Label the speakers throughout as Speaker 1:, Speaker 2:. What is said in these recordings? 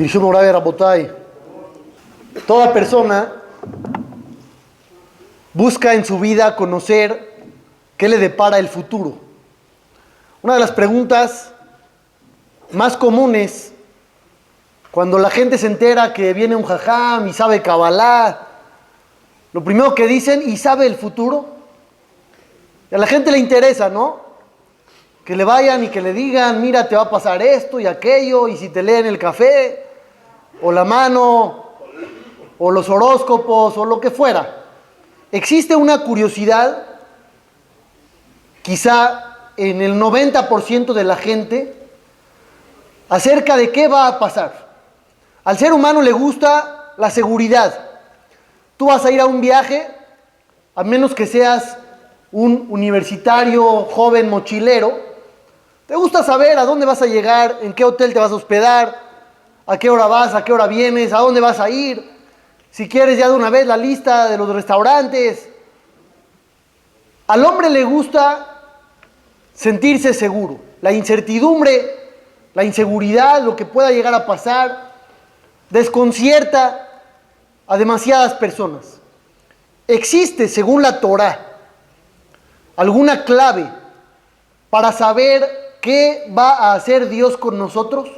Speaker 1: Birshum Moray Rabotai. Toda persona busca en su vida conocer qué le depara el futuro. Una de las preguntas más comunes cuando la gente se entera que viene un jajam y sabe Kabbalah, lo primero que dicen, ¿y sabe el futuro? Y a la gente le interesa, ¿no? Que le vayan y que le digan, mira, te va a pasar esto y aquello, y si te leen el café, o la mano, o los horóscopos, o lo que fuera. Existe una curiosidad, quizá en el 90% de la gente, acerca de qué va a pasar. Al ser humano le gusta la seguridad. Tú vas a ir a un viaje, a menos que seas un universitario, joven, mochilero, te gusta saber a dónde vas a llegar, en qué hotel te vas a hospedar, a qué hora vas, a qué hora vienes, a dónde vas a ir, si quieres ya de una vez la lista de los restaurantes. Al hombre le gusta sentirse seguro. La incertidumbre, la inseguridad, lo que pueda llegar a pasar, desconcierta a demasiadas personas. ¿Existe, según la Torá, alguna clave para saber qué va a hacer Dios con nosotros?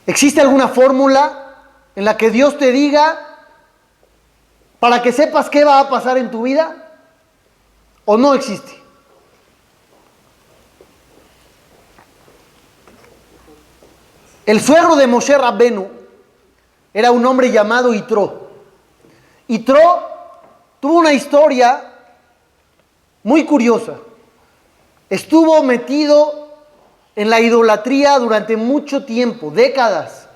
Speaker 1: ¿Existe alguna fórmula en la que Dios te diga para que sepas qué va a pasar en tu vida? ¿O no existe? El suegro de Moshe Rabbenu era un hombre llamado Yitro. Yitro tuvo una historia muy curiosa. Estuvo metido en la idolatría durante mucho tiempo, décadas,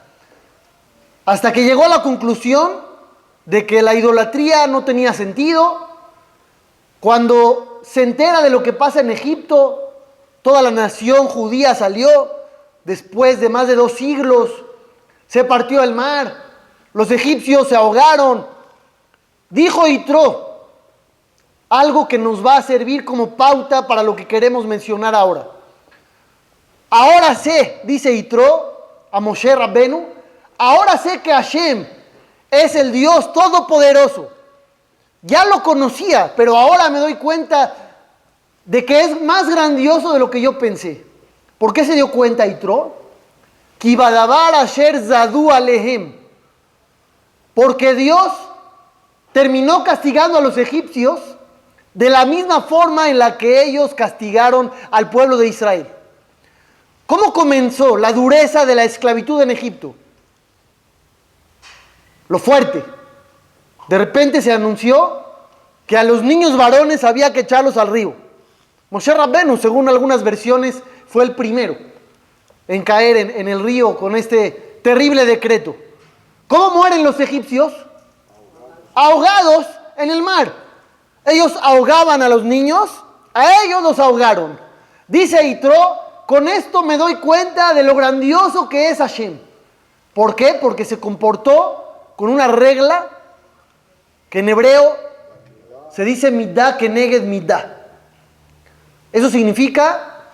Speaker 1: hasta que llegó a la conclusión de que la idolatría no tenía sentido. Cuando se entera de lo que pasa en Egipto, toda la nación judía salió, después de más de 2 siglos, se partió el mar, los egipcios se ahogaron. Dijo Yitro algo que nos va a servir como pauta para lo que queremos mencionar ahora. Ahora sé, dice Yitro a Moshe Rabbenu, ahora sé que Hashem es el Dios todopoderoso. Ya lo conocía, pero ahora me doy cuenta de que es más grandioso de lo que yo pensé. ¿Por qué se dio cuenta Yitro? Ki badavar asher zadu alehem. Porque Dios terminó castigando a los egipcios de la misma forma en la que ellos castigaron al pueblo de Israel. ¿Cómo comenzó la dureza de la esclavitud en Egipto? Lo fuerte. De repente se anunció que a los niños varones había que echarlos al río. Moshe Rabbenu, según algunas versiones, fue el primero en caer en el río con este terrible decreto. ¿Cómo mueren los egipcios? Ahogados en el mar. Ellos ahogaban a los niños, a ellos los ahogaron. Dice Yitro, con esto me doy cuenta de lo grandioso que es Hashem. ¿Por qué? Porque se comportó con una regla que en hebreo se dice midah keneged midah. Eso significa,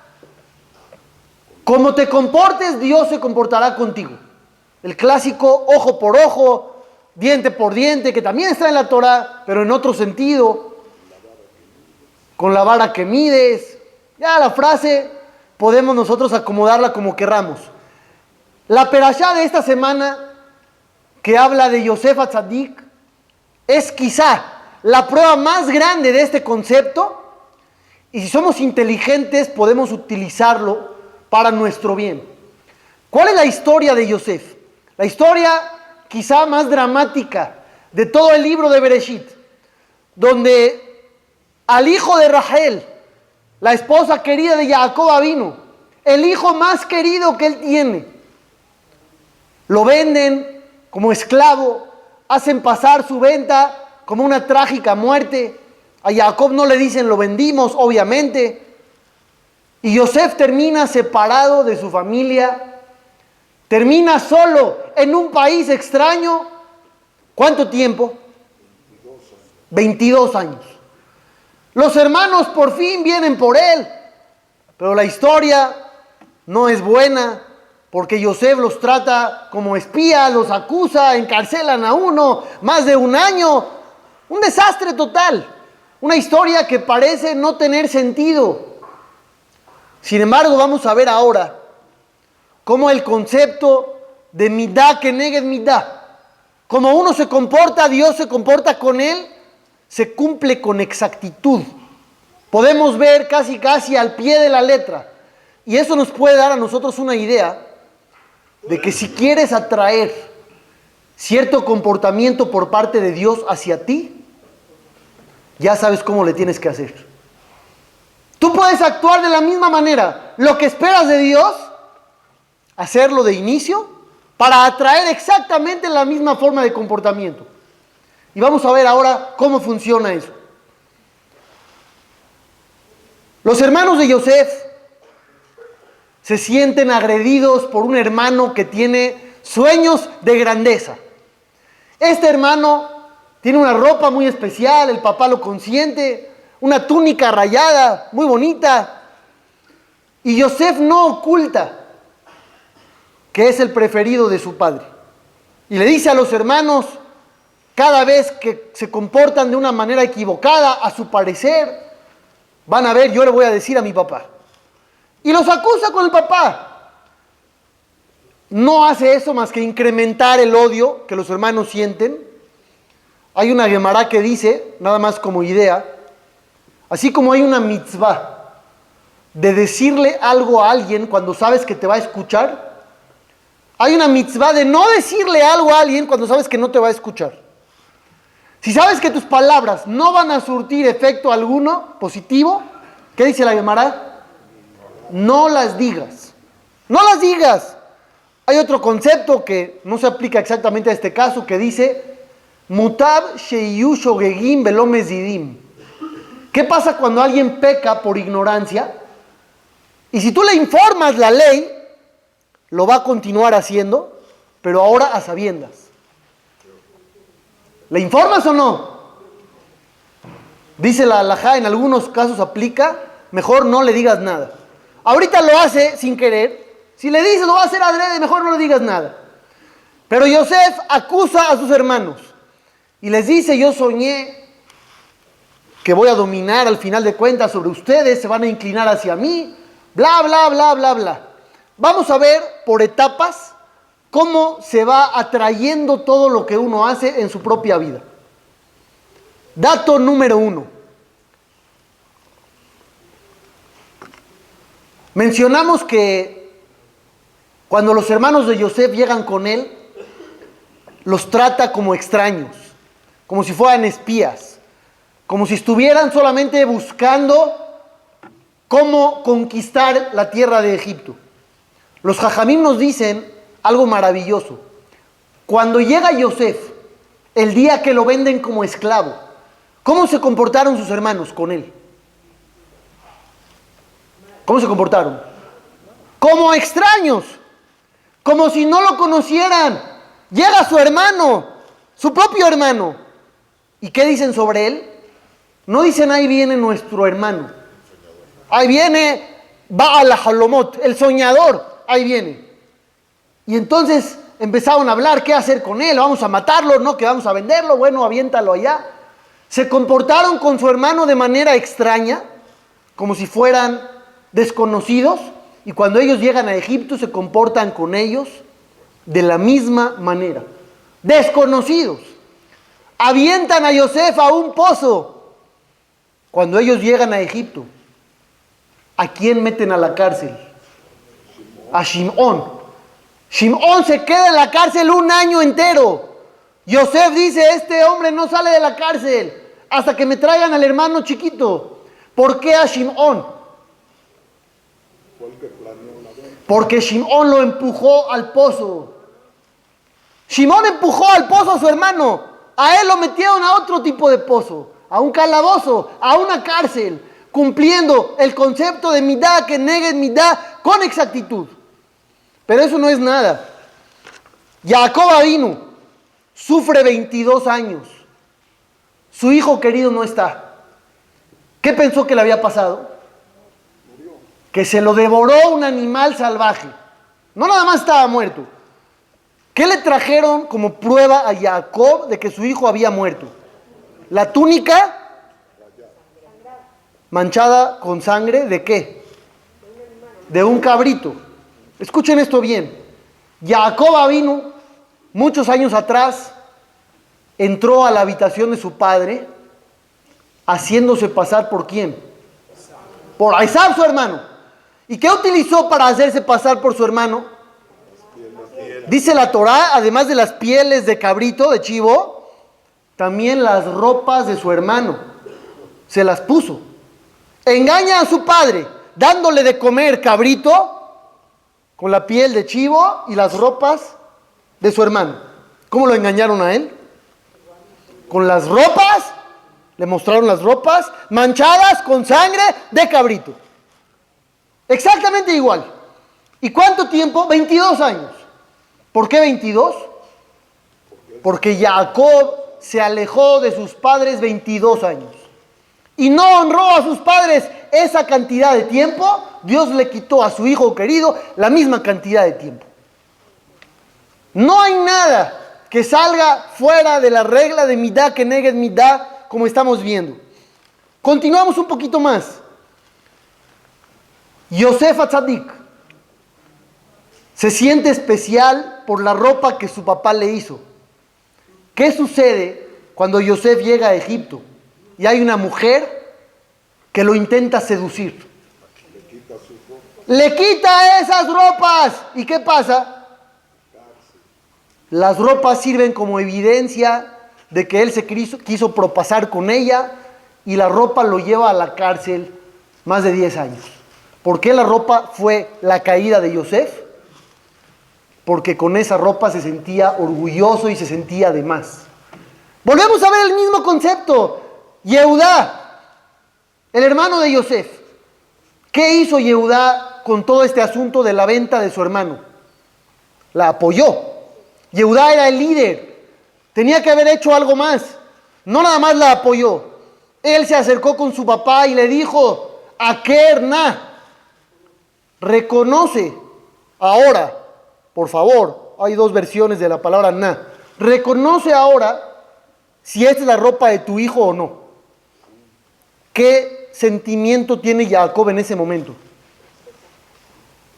Speaker 1: como te comportes, Dios se comportará contigo. El clásico ojo por ojo, diente por diente, que también está en la Torá, pero en otro sentido, con la vara que mides. Ya la frase podemos nosotros acomodarla como querramos. La perashá de esta semana, que habla de Yosef Atzadik, es quizá la prueba más grande de este concepto, y si somos inteligentes podemos utilizarlo para nuestro bien. ¿Cuál es la historia de Yosef? La historia quizá más dramática de todo el libro de Bereshit, donde al hijo de Rachel, la esposa querida de Jacob Avinu, el hijo más querido que él tiene, lo venden como esclavo, hacen pasar su venta como una trágica muerte. A Jacob no le dicen lo vendimos, obviamente. Y Yosef termina separado de su familia, termina solo en un país extraño. ¿Cuánto tiempo? 22 años. Los hermanos por fin vienen por él, pero la historia no es buena. porque Yosef los trata como espías, los acusa, encarcelan a uno, más de un año. Un desastre total. Una historia que parece no tener sentido. Sin embargo, vamos a ver ahora cómo el concepto de midá que neged midá, como uno se comporta, Dios se comporta con él, se cumple con exactitud. Podemos ver casi al pie de la letra. Y eso nos puede dar a nosotros una idea de que si quieres atraer cierto comportamiento por parte de Dios hacia ti, ya sabes cómo le tienes que hacer. Tú puedes actuar de la misma manera. Lo que esperas de Dios, hacerlo de inicio, para atraer exactamente la misma forma de comportamiento. Y vamos a ver ahora cómo funciona eso. Los hermanos de Yosef se sienten agredidos por un hermano que tiene sueños de grandeza. Este hermano tiene una ropa muy especial, el papá lo consiente, una túnica rayada, muy bonita. Y Yosef no oculta que es el preferido de su padre. Y le dice a los hermanos, cada vez que se comportan de una manera equivocada, a su parecer, van a ver, yo le voy a decir a mi papá. Y los acusa con el papá. No hace eso más que incrementar el odio que los hermanos sienten. Hay una Gemara que dice, nada más como idea, así como hay una mitzvah de decirle algo a alguien cuando sabes que te va a escuchar, hay una mitzvah de no decirle algo a alguien cuando sabes que no te va a escuchar. Si sabes que tus palabras no van a surtir efecto alguno positivo, ¿qué dice la Gemara? No las digas. No las digas. Hay otro concepto que no se aplica exactamente a este caso que dice Mutab sheyu shogegim velo mezidim. ¿Qué pasa cuando alguien peca por ignorancia? Y si tú le informas la ley, lo va a continuar haciendo, pero ahora a sabiendas. ¿Le informas o no? Dice la halajá, en algunos casos aplica, mejor no le digas nada. Ahorita lo hace sin querer. Si le dices lo va a hacer adrede, mejor no le digas nada. Pero Yosef acusa a sus hermanos y les dice, yo soñé que voy a dominar al final de cuentas sobre ustedes, se van a inclinar hacia mí, bla, bla, bla, bla, bla. Vamos a ver por etapas cómo se va atrayendo todo lo que uno hace en su propia vida. Dato número 1. Mencionamos que cuando los hermanos de Yosef llegan con él, los trata como extraños, como si fueran espías, como si estuvieran solamente buscando cómo conquistar la tierra de Egipto. Los jajamim nos dicen algo maravilloso. Cuando llega Yosef, el día que lo venden como esclavo, ¿cómo se comportaron sus hermanos con él? ¿Cómo se comportaron? Como extraños, como si no lo conocieran. Llega su hermano, su propio hermano. ¿Y qué dicen sobre él? No dicen, ahí viene nuestro hermano. Ahí viene Baal Halomot, el soñador. Ahí viene. Y entonces empezaron a hablar, ¿qué hacer con él? ¿Vamos a matarlo? ¿No? ¿Que vamos a venderlo? Bueno, aviéntalo allá. Se comportaron con su hermano de manera extraña, como si fueran desconocidos. Y cuando ellos llegan a Egipto se comportan con ellos de la misma manera. Desconocidos. Avientan a Yosef a un pozo. Cuando ellos llegan a Egipto, ¿a quién meten a la cárcel? A Shimón. Shimón se queda en la cárcel un año entero. Yosef dice, este hombre no sale de la cárcel hasta que me traigan al hermano chiquito. ¿Por qué a Shimón? Porque Shimón lo empujó al pozo. Shimón empujó al pozo a su hermano. A él lo metieron a otro tipo de pozo, a un calabozo, a una cárcel, cumpliendo el concepto de midá que neged midá con exactitud. Pero eso no es nada. Jacob vino, sufre 22 años. Su hijo querido no está. ¿Qué pensó que le había pasado? Que se lo devoró un animal salvaje. No nada más estaba muerto. ¿Qué le trajeron como prueba a Jacob de que su hijo había muerto? La túnica manchada con sangre, ¿de qué? De un cabrito. Escuchen esto bien. Jacob vino muchos años atrás, entró a la habitación de su padre, haciéndose pasar ¿por quién? Por Esaú, su hermano. ¿Y qué utilizó para hacerse pasar por su hermano? Dice la Torá, además de las pieles de cabrito, de chivo, también las ropas de su hermano. Se las puso. Engaña a su padre, dándole de comer cabrito, con la piel de chivo y las ropas de su hermano. ¿Cómo lo engañaron a él? Con las ropas, le mostraron las ropas manchadas con sangre de cabrito. Exactamente igual. ¿Y cuánto tiempo? 22 años. ¿Por qué 22? Porque Jacob se alejó de sus padres 22 años. Y no honró a sus padres esa cantidad de tiempo. Dios le quitó a su hijo querido la misma cantidad de tiempo. No hay nada que salga fuera de la regla de Midá que negue Midá, como estamos viendo. Continuamos un poquito más. Yosef Atzadik se siente especial por la ropa que su papá le hizo. ¿Qué sucede cuando Yosef llega a Egipto y hay una mujer que lo intenta seducir? Le quita esas ropas. ¿Y qué pasa? Las ropas sirven como evidencia de que él se quiso propasar con ella, y la ropa lo lleva a la cárcel más de 10 años. ¿Por qué la ropa fue la caída de Yosef? Porque con esa ropa se sentía orgulloso y se sentía de más. Volvemos a ver el mismo concepto. Yehudá, el hermano de Yosef. ¿Qué hizo Yehudá con todo este asunto de la venta de su hermano? La apoyó. Yehudá era el líder. Tenía que haber hecho algo más. No nada más la apoyó. Él se acercó con su papá y le dijo: Akerna, reconoce ahora, por favor, hay dos versiones de la palabra na. Reconoce ahora si esta es la ropa de tu hijo o no. ¿Qué sentimiento tiene Jacob en ese momento?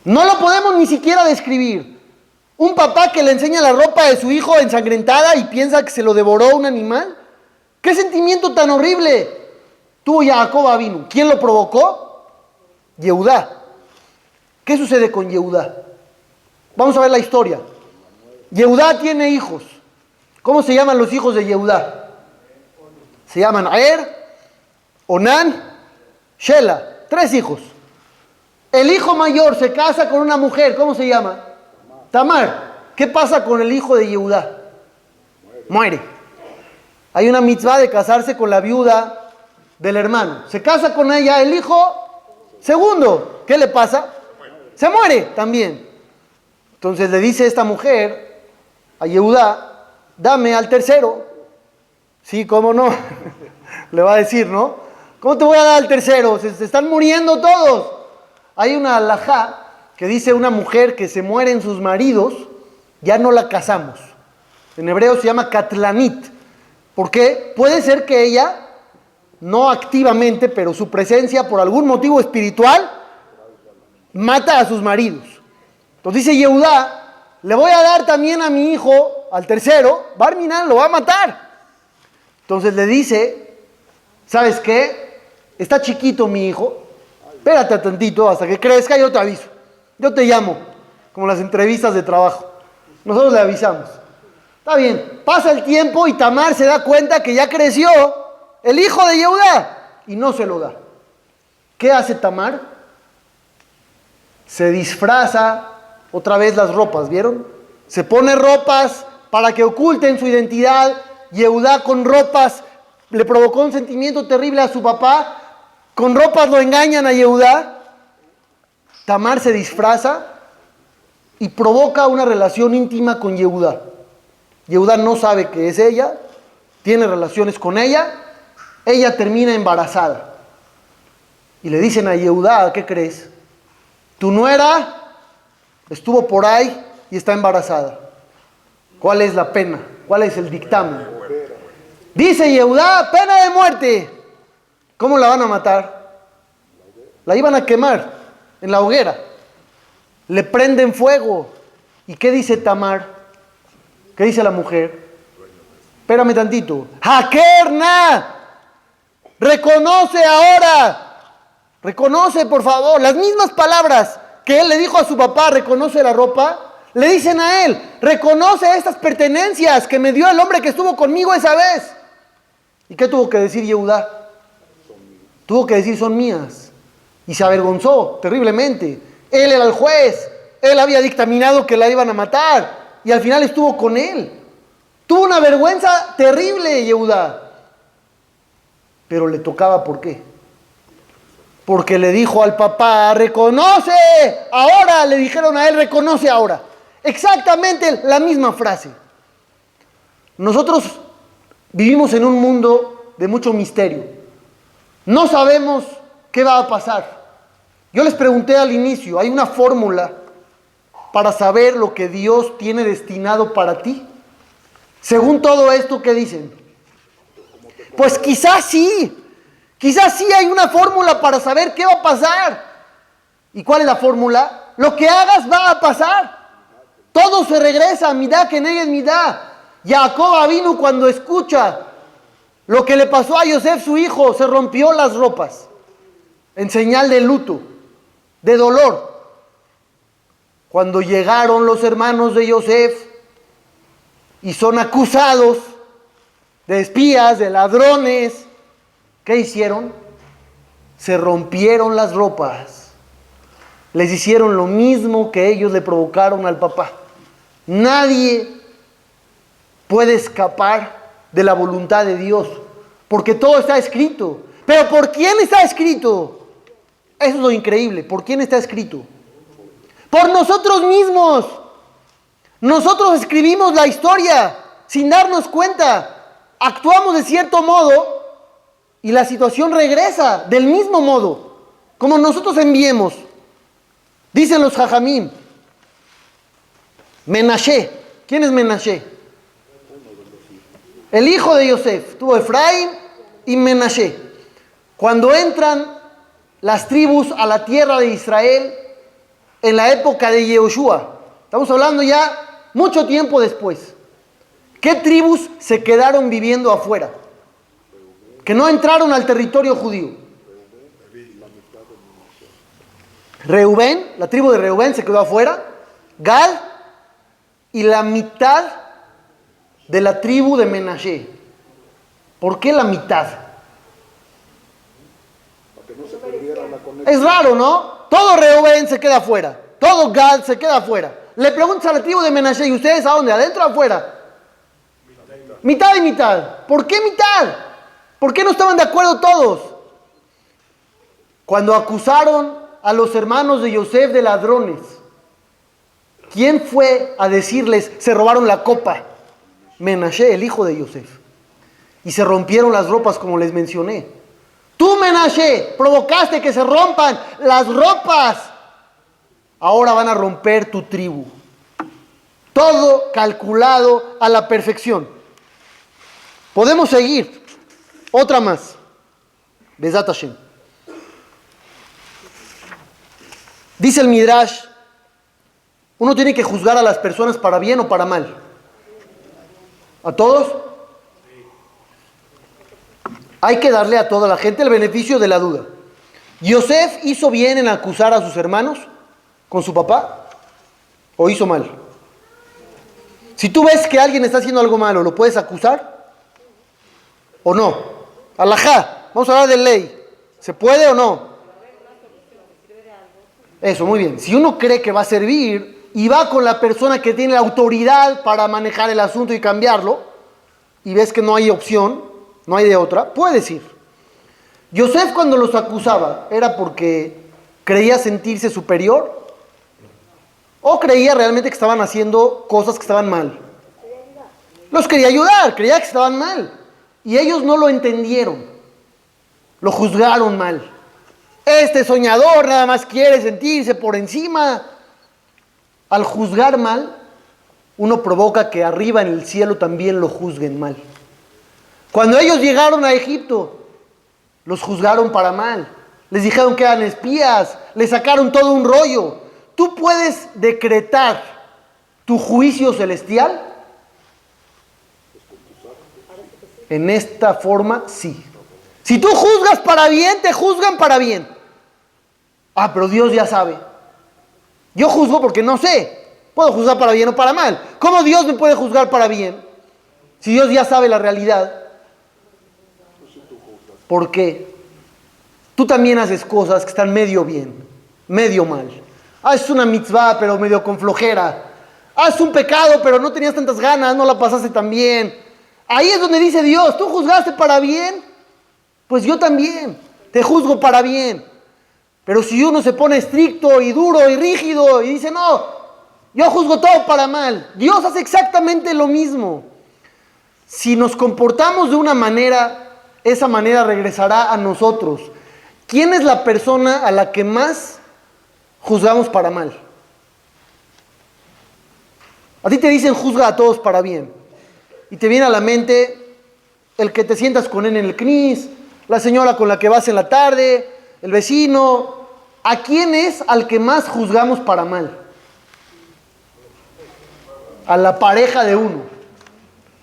Speaker 1: No lo podemos ni siquiera describir. Un papá que le enseña la ropa de su hijo ensangrentada y piensa que se lo devoró un animal. ¿Qué sentimiento tan horrible tuvo Jacob Avinu? ¿Quién lo provocó? Yehudá. ¿Qué sucede con Yehudá? Vamos a ver la historia. Yehudá tiene hijos. ¿Cómo se llaman los hijos de Yehudá? Se llaman Onán, Shela. 3 hijos. El hijo mayor se casa con una mujer. ¿Cómo se llama? Tamar. ¿Qué pasa con el hijo de Yehudá? Muere. Hay una mitzvah de casarse con la viuda del hermano. Se casa con ella el hijo segundo. ¿Qué le pasa? Se muere también. Entonces le dice esta mujer a Yehudá: dame al tercero. Sí, cómo no. Le va a decir, ¿no? ¿Cómo te voy a dar al tercero? Se están muriendo todos. Hay una halajá que dice: una mujer que se muere en sus maridos, ya no la casamos. En hebreo se llama katlanit. ¿Por qué? Puede ser que ella, no activamente, pero su presencia por algún motivo espiritual, mata a sus maridos. Entonces dice Yehudá: le voy a dar también a mi hijo, al tercero, Barminan lo va a matar. Entonces le dice: ¿sabes qué? Está chiquito mi hijo, espérate tantito hasta que crezca y yo te aviso. Yo te llamo, como las entrevistas de trabajo. Nosotros le avisamos. Está bien, pasa el tiempo y Tamar se da cuenta que ya creció el hijo de Yehudá y no se lo da. ¿Qué hace Tamar? Se disfraza otra vez las ropas, ¿vieron? Se pone ropas para que oculten su identidad. Yehudá con ropas le provocó un sentimiento terrible a su papá. Con ropas lo engañan a Yehudá. Tamar se disfraza y provoca una relación íntima con Yehudá. Yehudá no sabe que es ella, tiene relaciones con ella, ella termina embarazada. Y le dicen a Yehudá: ¿qué crees? Tu nuera estuvo por ahí y está embarazada. ¿Cuál es la pena? ¿Cuál es el dictamen? Dice Yehudá, pena de muerte. ¿Cómo la van a matar? La iban a quemar en la hoguera. Le prenden fuego. ¿Y qué dice Tamar? ¿Qué dice la mujer? Espérame tantito. ¡Hakerna! Reconoce ahora. Reconoce, por favor. Las mismas palabras que él le dijo a su papá, reconoce la ropa, le dicen a él, reconoce estas pertenencias que me dio el hombre que estuvo conmigo esa vez. ¿Y qué tuvo que decir Yehudá? Tuvo que decir, son mías. Y se avergonzó terriblemente. Él era el juez. Él había dictaminado que la iban a matar. Y al final estuvo con él. Tuvo una vergüenza terrible, Yehudá. Pero le tocaba, ¿por qué? Porque le dijo al papá, reconoce ahora. Le dijeron a él, reconoce ahora. Exactamente la misma frase. Nosotros vivimos en un mundo de mucho misterio. No sabemos qué va a pasar. Yo les pregunté al inicio, ¿hay una fórmula para saber lo que Dios tiene destinado para ti? Según todo esto, ¿qué dicen? Pues quizás sí hay una fórmula para saber qué va a pasar. ¿Y cuál es la fórmula? Lo que hagas va a pasar. Todo se regresa, midá que negues midá. Jacob vino cuando escucha lo que le pasó a Yosef, su hijo, se rompió las ropas en señal de luto, de dolor. Cuando llegaron los hermanos de Yosef y son acusados de espías, de ladrones, ¿qué hicieron? Se rompieron las ropas. Les hicieron lo mismo que ellos le provocaron al papá. Nadie puede escapar de la voluntad de Dios, porque todo está escrito. Pero ¿por quién está escrito? Eso es lo increíble. ¿Por quién está escrito? Por nosotros mismos. Nosotros escribimos la historia sin darnos cuenta. Actuamos de cierto modo y la situación regresa del mismo modo, como nosotros enviemos. Dicen los Jajamim, Menashe. ¿Quién es Menashe? El hijo de Yosef. Tuvo Efraín y Menashe. Cuando entran las tribus a la tierra de Israel en la época de Yehoshua, estamos hablando ya mucho tiempo después, ¿qué tribus se quedaron viviendo afuera? Que no entraron al territorio judío. Reubén, la tribu de Reubén se quedó afuera. Gad y la mitad de la tribu de Menashe. ¿Por qué la mitad? Es raro, ¿no? Todo Reubén se queda afuera. Todo Gad se queda afuera. Le preguntas a la tribu de Menashe, ¿y ustedes a dónde? ¿Adentro o afuera? Mitad y mitad. ¿Por qué mitad? ¿Por qué no estaban de acuerdo todos? Cuando acusaron a los hermanos de Yosef de ladrones, ¿quién fue a decirles se robaron la copa? Menashe, el hijo de Yosef. Y se rompieron las ropas como les mencioné. Tú, Menashe, provocaste que se rompan las ropas. Ahora van a romper tu tribu. Todo calculado a la perfección. Podemos seguir. Otra más. Bezat Hashem. Dice el Midrash, uno tiene que juzgar a las personas para bien o para mal. ¿A todos? Hay que darle a toda la gente el beneficio de la duda. ¿Yosef hizo bien en acusar a sus hermanos con su papá? ¿O hizo mal? Si tú ves que alguien está haciendo algo malo, ¿lo puedes acusar? ¿O no? Alajá, vamos a hablar de ley. ¿Se puede o no? Eso, muy bien. Si uno cree que va a servir y va con la persona que tiene la autoridad para manejar el asunto y cambiarlo, y ves que no hay opción, no hay de otra, puedes ir. Yosef, cuando los acusaba, ¿era porque creía sentirse superior? ¿O creía realmente que estaban haciendo cosas que estaban mal? Los quería ayudar, creía que estaban mal. Y ellos no lo entendieron. Lo juzgaron mal. Este soñador nada más quiere sentirse por encima. al juzgar mal, uno provoca que arriba en el cielo también lo juzguen mal. Cuando ellos llegaron a Egipto, los juzgaron para mal. Les dijeron que eran espías, les sacaron todo un rollo. ¿Tú puedes decretar tu juicio celestial? En esta forma, sí. Si tú juzgas para bien, te juzgan para bien. Ah, pero Dios ya sabe. Yo juzgo porque no sé. Puedo juzgar para bien o para mal. ¿Cómo Dios me puede juzgar para bien? Si Dios ya sabe la realidad. ¿Por qué? Tú también haces cosas que están medio bien, medio mal. Haces una mitzvah, pero medio con flojera. Haces un pecado, pero no tenías tantas ganas, no la pasaste tan bien. Ahí es donde dice Dios, ¿tú juzgaste para bien? Pues yo también, te juzgo para bien. Pero si uno se pone estricto y duro y rígido y dice, no, yo juzgo todo para mal, Dios hace exactamente lo mismo. Si nos comportamos de una manera, esa manera regresará a nosotros. ¿Quién es la persona a la que más juzgamos para mal? A ti te dicen juzga a todos para bien. Y te viene a la mente el que te sientas con él en el CNIS, la señora con la que vas en la tarde, el vecino. ¿A quién es al que más juzgamos para mal? A la pareja de uno.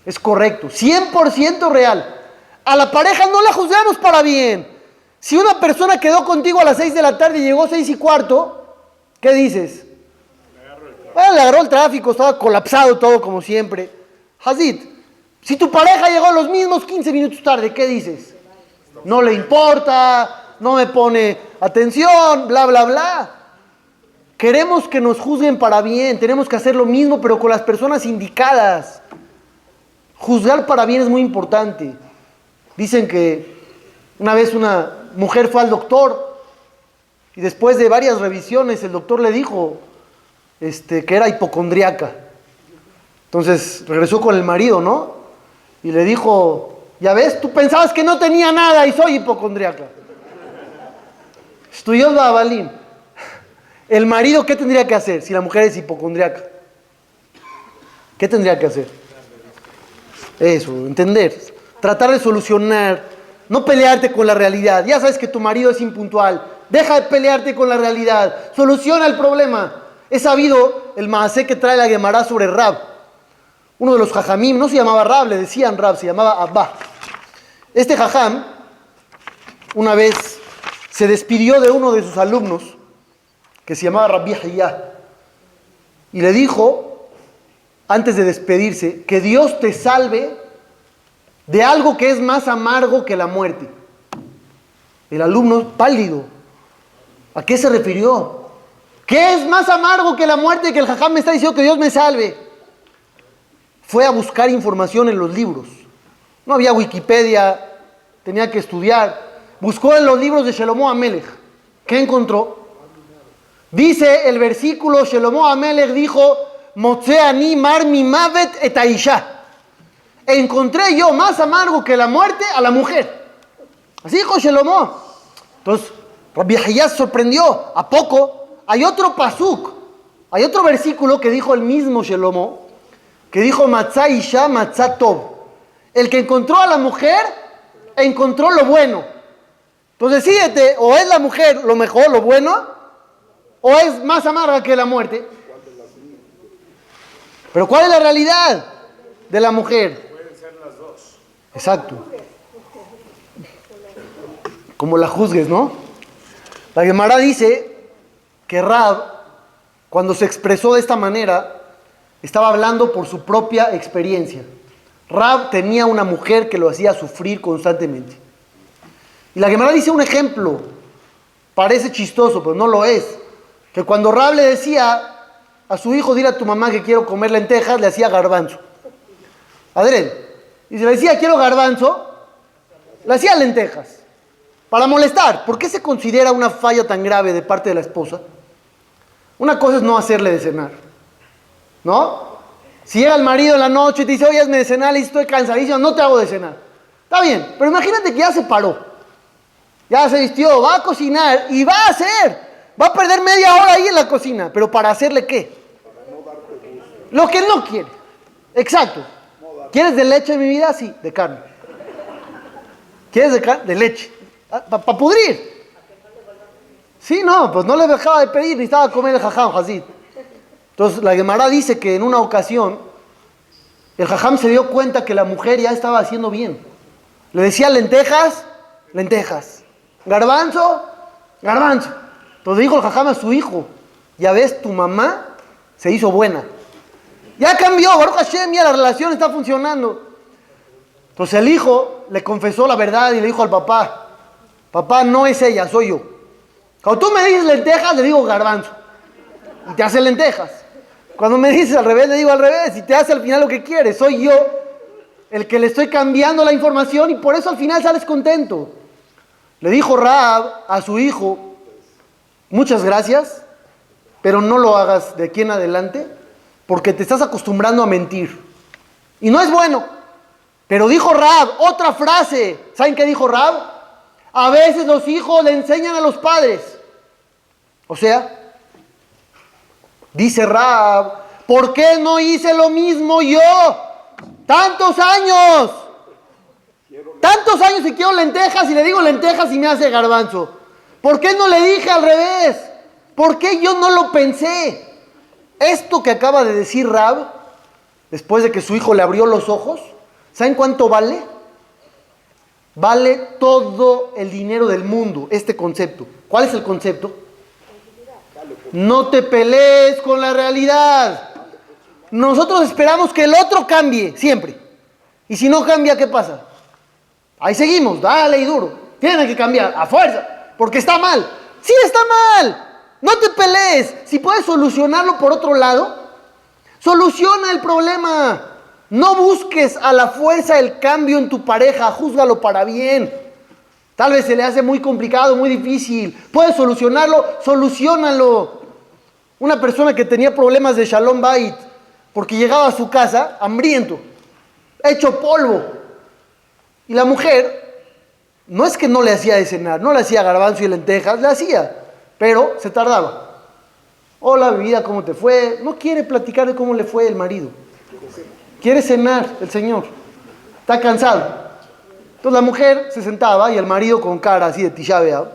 Speaker 1: Es correcto, 100% real. A la pareja no la juzgamos para bien. Si una persona quedó contigo a las 6 de la tarde y llegó 6:15, ¿qué dices? Bueno, le agarró el tráfico, estaba colapsado todo como siempre. Hazid, si tu pareja llegó los mismos 15 minutos tarde, ¿qué dices? No le importa, no me pone atención, bla, bla, bla. Queremos que nos juzguen para bien, tenemos que hacer lo mismo, pero con las personas indicadas. Juzgar para bien es muy importante. Dicen que una vez una mujer fue al doctor y después de varias revisiones el doctor le dijo que era hipocondriaca. Entonces regresó con el marido, ¿no? Y le dijo, ya ves, tú pensabas que no tenía nada y soy hipocondriaca. Estudió Babalín. El marido, ¿qué tendría que hacer si la mujer es hipocondriaca? ¿Qué tendría que hacer? Eso, entender. Tratar de solucionar. No pelearte con la realidad. Ya sabes que tu marido es impuntual. Deja de pelearte con la realidad. Soluciona el problema. He sabido el maasé que trae la Gemara sobre Rab. Uno de los jajamim, no se llamaba Rab, le decían Rab, se llamaba Abba. Este jajam, una vez, se despidió de uno de sus alumnos, que se llamaba Rabbi Hayá, y le dijo, antes de despedirse, que Dios te salve de algo que es más amargo que la muerte. El alumno, pálido, ¿a qué se refirió? ¿Qué es más amargo que la muerte? Que el jajam me está diciendo que Dios me salve. Fue a buscar información en los libros. No había Wikipedia, tenía que estudiar. Buscó en los libros de Shelomo Amelech. ¿Qué encontró? Dice el versículo, Shelomo Amelech dijo, Motze ani mar mi mavet et aisha. Encontré yo más amargo que la muerte a la mujer. Así dijo Shelomo. Entonces, Rabbi Hayá se sorprendió. ¿A poco? Hay otro pasuk, hay otro versículo que dijo el mismo Shelomo, que dijo Matzah Isha, Matzah Tov. El que encontró a la mujer, encontró lo bueno. Entonces decídete, o es la mujer lo mejor, lo bueno, o es más amarga que la muerte. Pero ¿cuál es la realidad de la mujer?
Speaker 2: Pueden ser las dos.
Speaker 1: Exacto. Como la juzgues, ¿no? La Gemara dice que Rab, cuando se expresó de esta manera, estaba hablando por su propia experiencia. Rab tenía una mujer que lo hacía sufrir constantemente. Y la Gemara dice un ejemplo, parece chistoso, pero no lo es, que cuando Rab le decía a su hijo, dile a tu mamá que quiero comer lentejas, le hacía garbanzo. Adrede. Y si le decía quiero garbanzo, le hacía lentejas. Para molestar. ¿Por qué se considera una falla tan grave de parte de la esposa? Una cosa es no hacerle de cenar, ¿no? Si llega el marido en la noche y te dice, oye, hazme de cenar, y estoy cansadísimo, no te hago de cenar. Está bien, pero imagínate que ya se paró, ya se vistió, va a cocinar y va a hacer, va a perder media hora ahí en la cocina, pero ¿para hacerle qué? Lo que no quiere. Exacto. ¿Quieres de leche en mi vida? Sí, de carne. ¿Quieres de carne? De leche. Para pudrir. Sí, no, pues no le dejaba de pedir, necesitaba comer el jajam, Hazid. Entonces la Gemara dice que en una ocasión el jajam se dio cuenta que la mujer ya estaba haciendo bien. Le decía lentejas, lentejas. Garbanzo, garbanzo. Entonces dijo el jajam a su hijo, ya ves, tu mamá se hizo buena. Ya cambió, Baruch Hashem, ya la relación está funcionando. Entonces el hijo le confesó la verdad y le dijo al papá, papá, no es ella, soy yo. Cuando tú me dices lentejas, le digo garbanzo. Y te hace lentejas. Cuando me dices al revés, le digo al revés. Y te hace al final lo que quieres. Soy yo el que le estoy cambiando la información y por eso al final sales contento. Le dijo Rahab a su hijo, muchas gracias, pero no lo hagas de aquí en adelante porque te estás acostumbrando a mentir. Y no es bueno. Pero dijo Rahab, otra frase. ¿Saben qué dijo Rahab? A veces los hijos le enseñan a los padres. O sea, dice Rahab, ¿por qué no hice lo mismo yo? Tantos años y quiero lentejas y le digo lentejas y me hace garbanzo. ¿Por qué no le dije al revés? ¿Por qué yo no lo pensé? Esto que acaba de decir Rahab, después de que su hijo le abrió los ojos, ¿saben cuánto vale? Vale todo el dinero del mundo, este concepto. ¿Cuál es el concepto? No te pelees con la realidad. Nosotros esperamos que el otro cambie, siempre. Y si no cambia, ¿qué pasa? Ahí seguimos, dale y duro. Tiene que cambiar, a fuerza, porque está mal. Sí, está mal. No te pelees. Si puedes solucionarlo por otro lado, soluciona el problema. No busques a la fuerza el cambio en tu pareja, júzgalo para bien. Tal vez se le hace muy complicado, muy difícil. Puedes solucionarlo, solucionalo. Una persona que tenía problemas de Shalom Bait, porque llegaba a su casa hambriento, hecho polvo. Y la mujer, no es que no le hacía de cenar, no le hacía garbanzo y lentejas, le hacía, pero se tardaba. Hola, vida, ¿cómo te fue? No quiere platicar de cómo le fue el marido. Quiere cenar el señor. Está cansado. Entonces la mujer se sentaba y el marido con cara así de Tisha B'Av.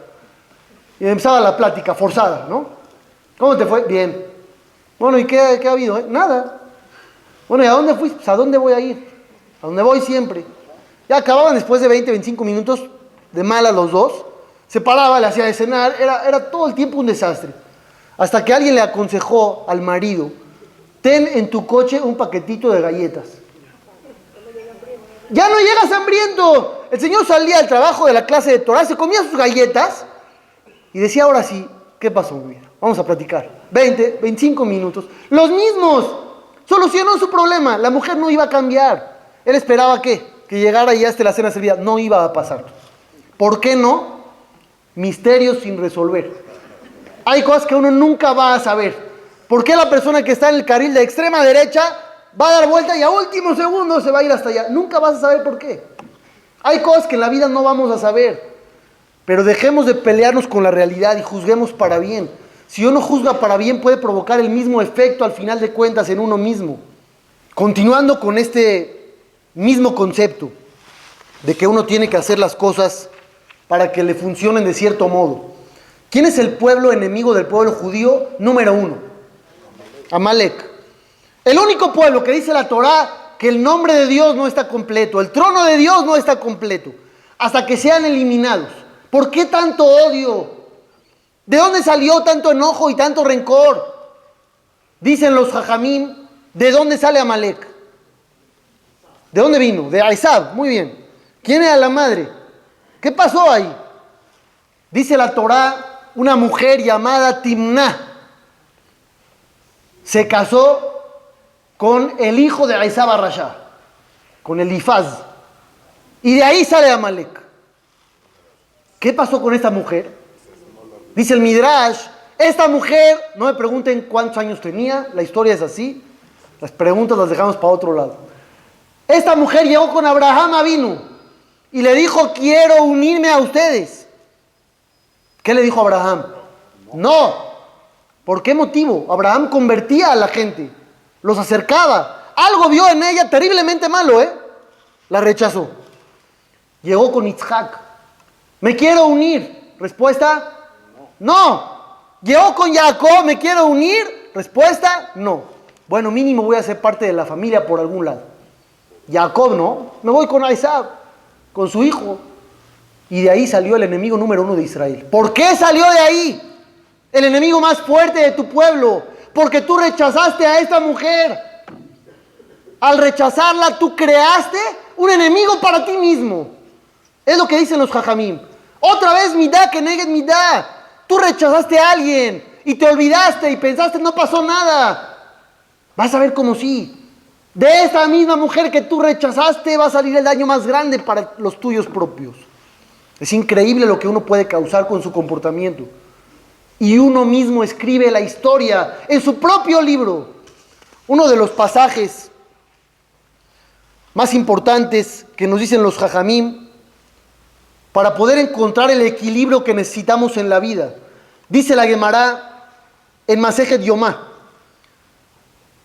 Speaker 1: Y empezaba la plática forzada, ¿no? ¿Cómo te fue? Bien. Bueno, ¿y qué ha habido? Nada. Bueno, ¿y a dónde fuiste? Pues, ¿a dónde voy a ir? A donde voy siempre. Ya acababan después de 20, 25 minutos de mal a los dos. Se paraba, le hacía de cenar. Era todo el tiempo un desastre. Hasta que alguien le aconsejó al marido, ten en tu coche un paquetito de galletas. Ya no llegas hambriento. El señor salía del trabajo de la clase de Torah, se comía sus galletas y decía, ahora sí, ¿qué pasó, mi vida? Vamos a platicar. 20, 25 minutos. Los mismos. Solucionó su problema. La mujer no iba a cambiar. Él esperaba que llegara y ya esté la cena servida. No iba a pasar. ¿Por qué no? Misterios sin resolver. Hay cosas que uno nunca va a saber. ¿Por qué la persona que está en el carril de extrema derecha va a dar vuelta y a último segundo se va a ir hasta allá? Nunca vas a saber por qué. Hay cosas que en la vida no vamos a saber. Pero dejemos de pelearnos con la realidad y juzguemos para bien. Si uno juzga para bien, puede provocar el mismo efecto al final de cuentas en uno mismo. Continuando con este mismo concepto de que uno tiene que hacer las cosas para que le funcionen de cierto modo. ¿Quién es el pueblo enemigo del pueblo judío? Número 1. Amalek. El único pueblo que dice la Torá que el nombre de Dios no está completo, el trono de Dios no está completo, hasta que sean eliminados. ¿Por qué tanto odio? ¿De dónde salió tanto enojo y tanto rencor? Dicen los jajamim, ¿de dónde sale Amalek? ¿De dónde vino? De Aizab, muy bien. ¿Quién era la madre? ¿Qué pasó ahí? Dice la Torá, una mujer llamada Timná se casó con el hijo de Aizab Arashá, con Elifaz. Y de ahí sale Amalek. ¿Qué pasó con esta mujer? Dice el Midrash, esta mujer, no me pregunten cuántos años tenía, la historia es así, las preguntas las dejamos para otro lado. Esta mujer llegó con Abraham Avinu y le dijo, quiero unirme a ustedes. ¿Qué le dijo Abraham? No. ¿Por qué motivo? Abraham convertía a la gente. los acercaba. Algo vio en ella terriblemente malo, La rechazó. Llegó con Isaac. Me quiero unir. Respuesta, no. Llegó con Jacob. Me quiero unir. Respuesta, no. Bueno, mínimo voy a ser parte de la familia por algún lado. Jacob, no. Me voy con Isaac, con su hijo. Y de ahí salió el enemigo número 1 de Israel. ¿Por qué salió de ahí? El enemigo más fuerte de tu pueblo. Porque tú rechazaste a esta mujer. Al rechazarla, tú creaste un enemigo para ti mismo. Es lo que dicen los jajamim. Otra vez midá que neged midá. Tú rechazaste a alguien y te olvidaste y pensaste no pasó nada. Vas a ver como sí. De esa misma mujer que tú rechazaste va a salir el daño más grande para los tuyos propios. Es increíble lo que uno puede causar con su comportamiento. Y uno mismo escribe la historia en su propio libro. Uno de los pasajes más importantes que nos dicen los jajamim para poder encontrar el equilibrio que necesitamos en la vida. Dice la Gemara en Masejet Yomá.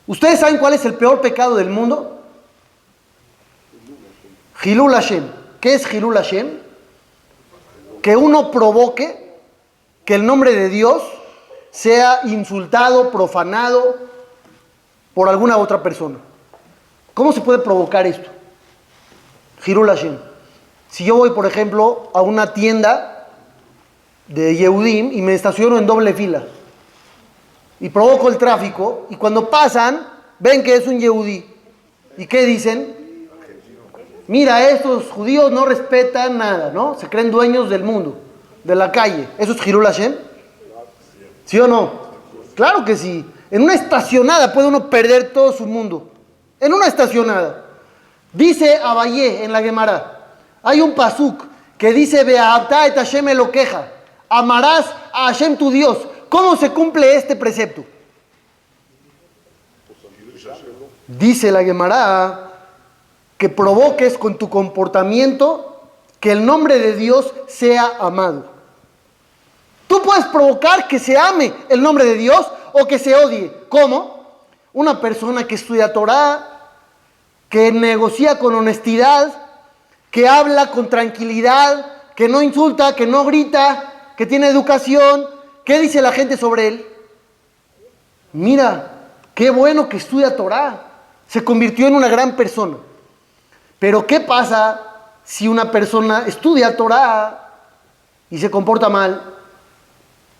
Speaker 1: ¿Ustedes saben cuál es el peor pecado del mundo? Hilul Hashem. ¿Qué es Hilul Hashem? Que uno provoque que el nombre de Dios sea insultado, profanado por alguna otra persona. ¿Cómo se puede provocar esto? Hilul Hashem. Si yo voy, por ejemplo, a una tienda de Yehudim y me estaciono en doble fila y provoco el tráfico, y cuando pasan, ven que es un Yehudí. ¿Y qué dicen? Mira, estos judíos no respetan nada, ¿no? Se creen dueños del mundo, de la calle. ¿Eso es Hilul Hashem? ¿Sí o no? Claro que sí. En una estacionada puede uno perder todo su mundo. En una estacionada. Dice Abayé en la Gemara. Hay un pasuk que dice: Ve'ahavta et Hashem elokeja. Amarás a Hashem tu Dios. ¿Cómo se cumple este precepto? Dice la Gemara que provoques con tu comportamiento que el nombre de Dios sea amado. Tú puedes provocar que se ame el nombre de Dios o que se odie. ¿Cómo? Una persona que estudia Torah, que negocia con honestidad, que habla con tranquilidad, que no insulta, que no grita, que tiene educación. ¿Qué dice la gente sobre él? Mira, qué bueno que estudia Torah. Se convirtió en una gran persona. Pero ¿qué pasa si una persona estudia Torah y se comporta mal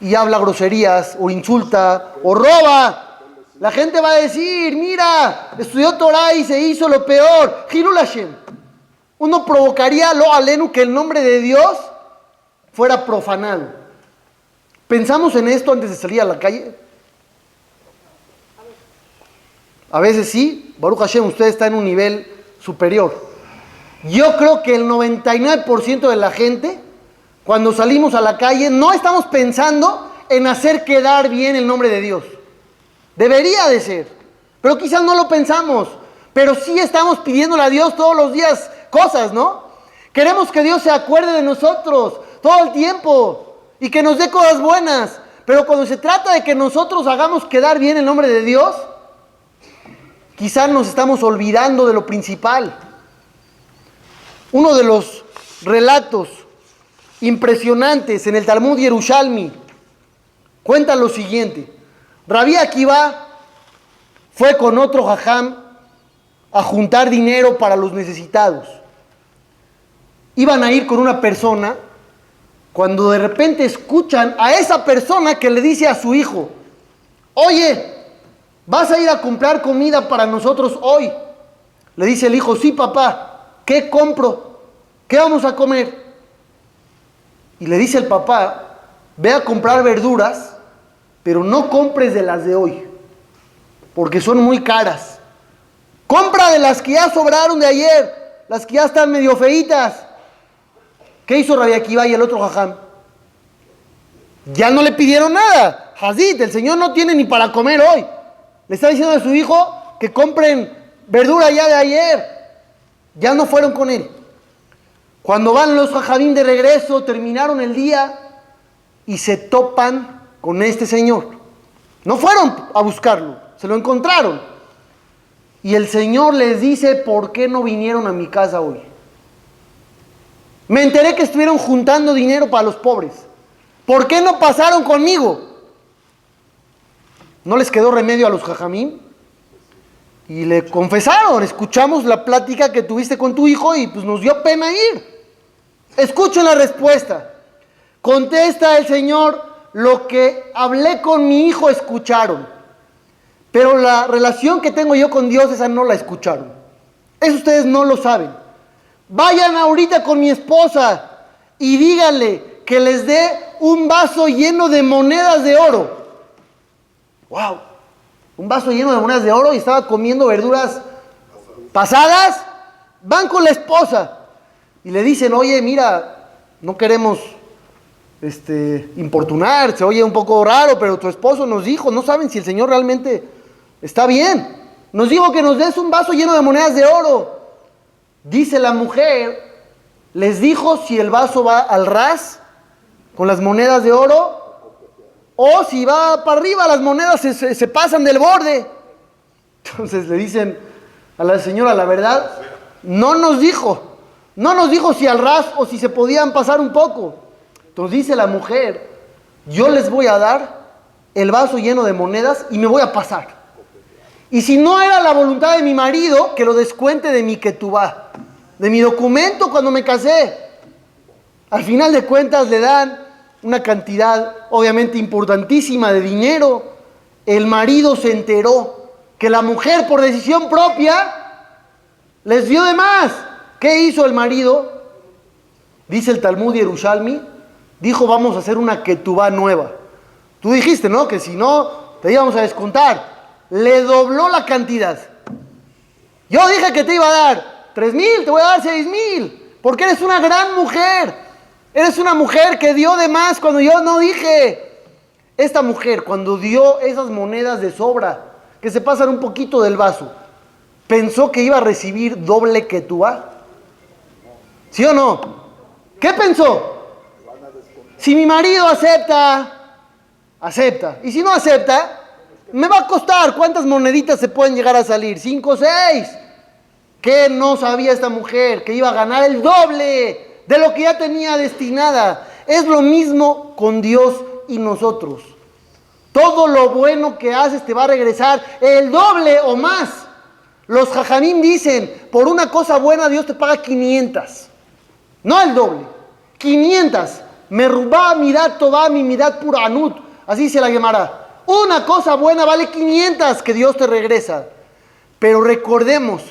Speaker 1: y habla groserías o insulta o roba? La gente va a decir: mira, estudió Torah y se hizo lo peor. Hilul Hashem. Uno provocaría lo alenu que el nombre de Dios fuera profanado. ¿Pensamos en esto antes de salir a la calle? A veces sí. Baruch Hashem, usted está en un nivel superior. Yo creo que el 99% de la gente, cuando salimos a la calle, no estamos pensando en hacer quedar bien el nombre de Dios. Debería de ser, pero quizás no lo pensamos. Pero sí estamos pidiéndole a Dios todos los días cosas, ¿no? Queremos que Dios se acuerde de nosotros todo el tiempo y que nos dé cosas buenas. Pero cuando se trata de que nosotros hagamos quedar bien el nombre de Dios, quizás nos estamos olvidando de lo principal. Uno de los relatos impresionantes en el Talmud Yerushalmi cuenta lo siguiente. Rabí Akiva fue con otro jajam a juntar dinero para los necesitados. Iban a ir con una persona cuando de repente escuchan a esa persona que le dice a su hijo: oye, ¿vas a ir a comprar comida para nosotros hoy? Le dice el hijo: sí, papá. ¿Qué compro? ¿Qué vamos a comer? Y le dice el papá: ve a comprar verduras, pero no compres de las de hoy, porque son muy caras. Compra de las que ya sobraron de ayer, las que ya están medio feitas. ¿Qué hizo Rabí Akiva y el otro jajam? Ya no le pidieron nada. Hazit, el Señor no tiene ni para comer hoy. Le está diciendo a su hijo que compren verdura ya de ayer. Ya no fueron con él. Cuando van los jajamín de regreso, terminaron el día y se topan con este señor. No fueron a buscarlo, se lo encontraron. Y el Señor les dice, ¿por qué no vinieron a mi casa hoy? Me enteré que estuvieron juntando dinero para los pobres. ¿Por qué no pasaron conmigo? ¿No les quedó remedio a los jajamín? Y le confesaron, escuchamos la plática que tuviste con tu hijo y pues nos dio pena ir. Escuchen la respuesta. Contesta el Señor, lo que hablé con mi hijo escucharon, pero la relación que tengo yo con Dios, esa no la escucharon. Eso ustedes no lo saben. Vayan ahorita con mi esposa y díganle que les dé un vaso lleno de monedas de oro. ¡Wow! Un vaso lleno de monedas de oro y estaba comiendo verduras pasadas. Van con la esposa y le dicen, oye, mira, no queremos importunar, se oye un poco raro, pero tu esposo nos dijo, no saben si el Señor realmente está bien. Nos dijo que nos des un vaso lleno de monedas de oro. Dice la mujer, les dijo si el vaso va al ras con las monedas de oro o si va para arriba, las monedas se pasan del borde. Entonces le dicen a la señora, la verdad, no nos dijo si al ras o si se podían pasar un poco. Entonces dice la mujer, yo les voy a dar el vaso lleno de monedas y me voy a pasar. Y si no era la voluntad de mi marido, que lo descuente de mi ketubá, de mi documento cuando me casé. Al final de cuentas le dan una cantidad obviamente importantísima de dinero. El marido se enteró que la mujer por decisión propia les dio de más. ¿Qué hizo el marido? Dice el Talmud Yerushalmi, dijo, vamos a hacer una ketubá nueva. Tú dijiste, ¿no? Que si no, te íbamos a descontar. Le dobló la cantidad. Yo dije que te iba a dar 3,000, te voy a dar 6,000. Porque eres una gran mujer. Eres una mujer que dio de más cuando yo no dije. Esta mujer, cuando dio esas monedas de sobra, que se pasan un poquito del vaso, ¿pensó que iba a recibir doble ketubá? ¿Sí o no? ¿Qué pensó? Si mi marido acepta. Y si no acepta, me va a costar. ¿Cuántas moneditas se pueden llegar a salir? 5 o 6. ¿Qué no sabía esta mujer? Que iba a ganar el doble de lo que ya tenía destinada. Es lo mismo con Dios y nosotros. Todo lo bueno que haces te va a regresar el doble o más. Los jajamim dicen, por una cosa buena Dios te paga 500. No el doble. 500. Merubá midat tová mi midat pura anut. Así se la llamará. Una cosa buena vale 500 que Dios te regresa. Pero recordemos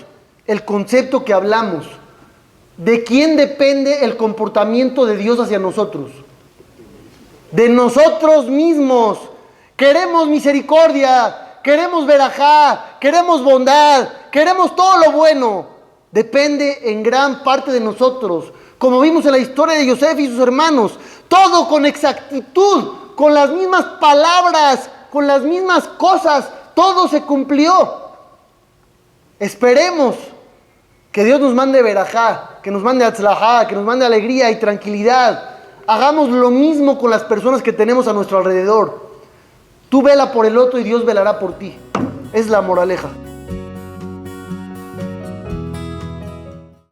Speaker 1: el concepto que hablamos. ¿De quién depende el comportamiento de Dios hacia nosotros? De nosotros mismos. Queremos misericordia, queremos verajá, queremos bondad, queremos todo lo bueno. Depende en gran parte de nosotros. Como vimos en la historia de Yosef y sus hermanos. Todo con exactitud, con las mismas palabras, con las mismas cosas, todo se cumplió. Esperemos que Dios nos mande verajá, que nos mande atzlajá, que nos mande alegría y tranquilidad. Hagamos lo mismo con las personas que tenemos a nuestro alrededor. Tú vela por el otro y Dios velará por ti. Es la moraleja.